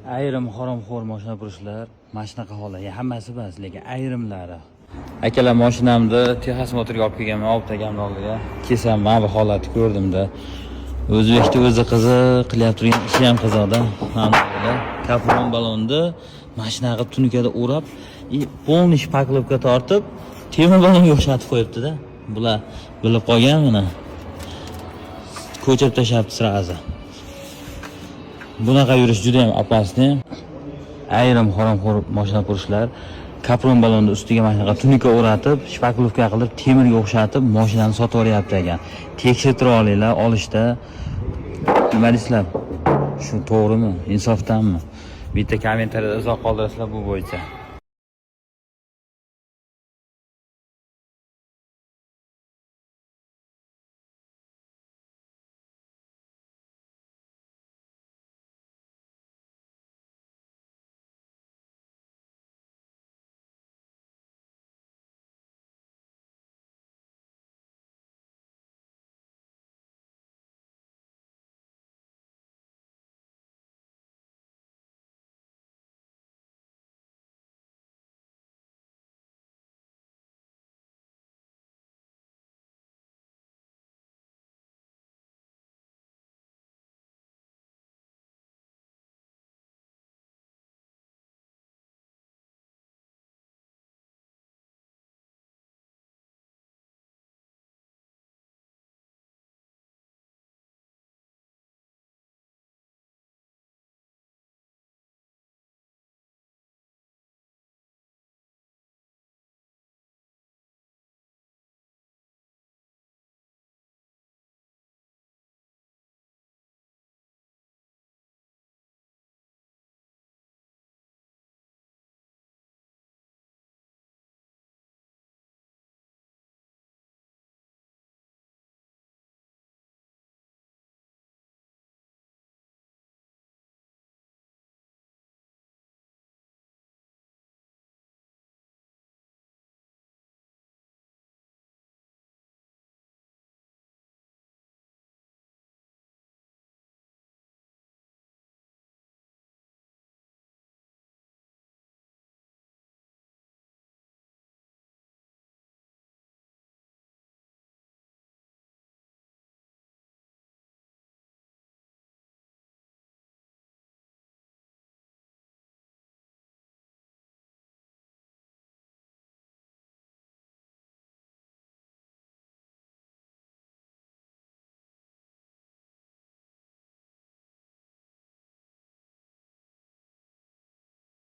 Ayrim haromxo'r mashinafurushlar mana shunaqa holat. Hammasi emas, lekin ayrimlari. Akalar, mashinamni Texas motorga olib kelganman, oltagamni oldiga. Kelsam mana bu holatni ko'rdimda. O'zbekda o'zi qiziq qilyapti, turgan ishi ham qiziqda. Mana bu kapron balonni mashinaga tunikada o'rab, полный shpaklovka tortib, temir balonga o'xshatib qo'yibdi-da. Bular bilib qolgan mana. Ko'chirib tashlabdi sirazi. Bunaqa yurish juda ham opasni. Ayrim haromxo'r mashinafurushlar kapron balonni ustiga mashinaga tunika o'ratib, shpaklovka qilib, temirga o'xshatib, mashinani sotib olyapti ekan. Tekshirtira olinglar, olishda. Nima deysizlar? Shu to'g'rimi? Insofdanmi? Bitta kommentariyada izoh qoldirasizlar bu bo'yicha.